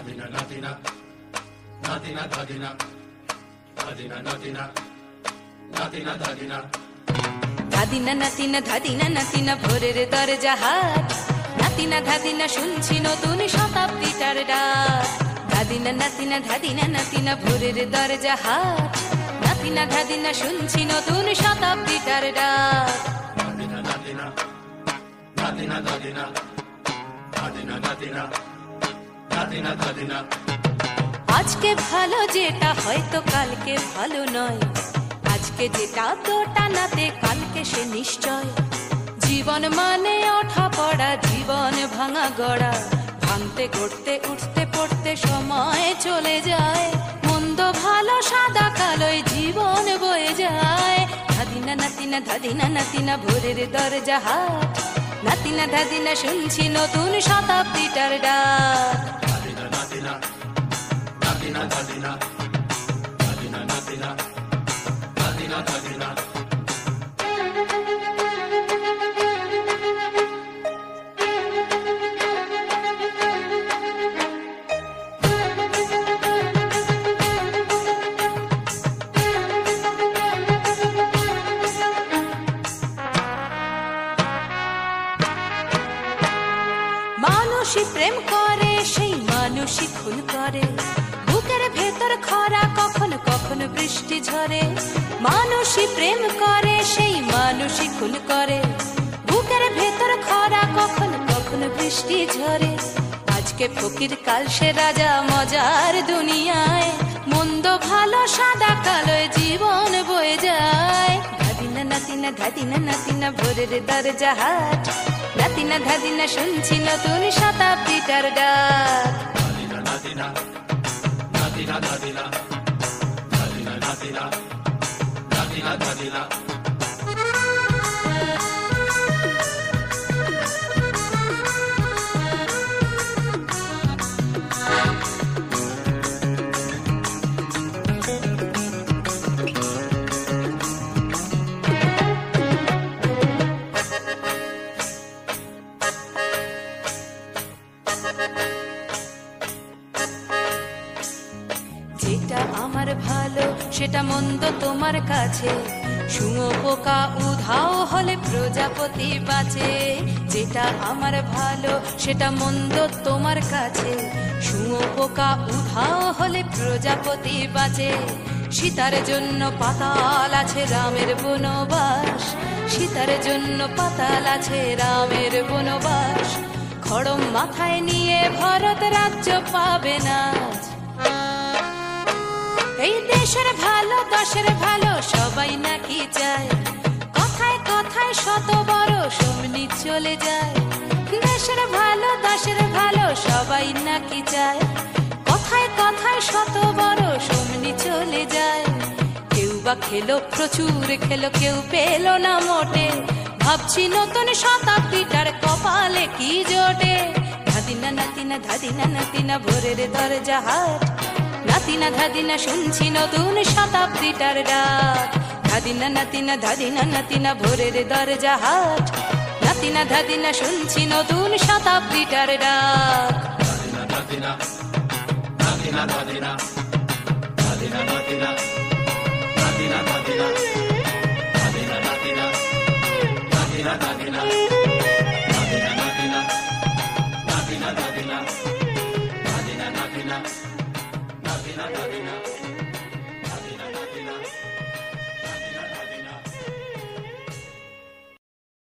ধাদিনা নাতিনা ধাদিনা নাতিনা ভোরের দরজা হাট, নাতিনা ধাদিনা শুনছি নতুন শতাব্দীটার ডাক। ধাদিনা নাতিনা ধাদিনা নাতিনা ভোরের দরজা হাট, নাতিনা ধাদিনা শুনছি নতুন শতাব্দীটার ডাক। আজকে ভালো যেটা হয়তো কালকে ভালো নয়, আজকে যেটা তোটা নাতে কালকে সে নিশ্চয়। জীবন মানে ওঠা পড়া, জীবন ভাঙা গড়া, ভাঙতে গড়তে উঠতে পড়তে সময় চলে যায়। মন্দ ভালো সাদা কালোয় জীবন বয়ে যায়। ধাদিনা নাতিনা ধাদিনা নাতিনা ভোরের দরজা হাট, নাতিনা ধাদিনা শুনছি নতুন শতাব্দীটার ডাক। মানুষই প্রেম করে সেই মানুষই খুন করে, বুকের ভেতর খরা কখনো কখনো বৃষ্টি ঝরে। মানুষই প্রেম করে সেই মানুষই খুন করে, বুকের ভেতর খরা কখনো কখনো বৃষ্টি ঝরে। আজকে ফকির কাল সে রাজা মজার দুনিয়ায়, মন্দ ভালো সাদা কালোয় জীবন বয়ে যায়। ধাদিনা নাতিনা ধাদিনা নাতিনা ভোরের দরজা হাট, নাতিনা ধাদিনা শুনছি নতুন শতাব্দীটার ডাক। যেটা আমার ভালো সেটা মন্দ তোমার কাছে, শুঁয়ো পোকা উধাও হলে প্রজাপতি বাঁচে। যেটা আমার ভালো সেটা মন্দ তোমার কাছে, শুঁয়ো পোকা উধাও হলে প্রজাপতি বাঁচে। সীতার জন্য পাতাল আছে রামের বনবাস, সীতার জন্য পাতাল আছে রামের বনবাস। খড়ম মাথায় নিয়ে ভরত রাজ্য পাবে না। এই দেশের ভালো দশের ভালো সবাই নাকি চায়, কথায় কথায় শত বড় সমনি চলে যায়। দেশের ভালো দশের ভালো সবাই নাকি চায়, কথায় কথায় শত বড় সমনি চলে যায়। কেউ বা খেলো প্রচুর খেলো, কেউ পেল না মোটে, ভাবছি নতুন শতাব্দীটার কপালে কি জোটে। ধাদিনা নাতিনা ধাদিনা নাতিনা ভোরের দরজা হাট, নাতিনা ধাদিনা শুনছি নতুন শতাব্দীটার ডাক। ধাদিনা নাতিনা ধাদিনা নাতিনা ভোরের দরজা হাট, নাতিনা ধাদিনা শুনছি নতুন শতাব্দীটার ডাক। ধাদিনা ধাদিনা ধাদিনা ধাদিনা ধাদিনা ধাদিনা ধাদিনা ধাদিনা ধাদিনা ধাদিনা ধাদিনা ধাদিনা ধাদিনা ধাদিনা ধাদিনা ধাদিনা ধাদিনা ধাদিনা ধাদিনা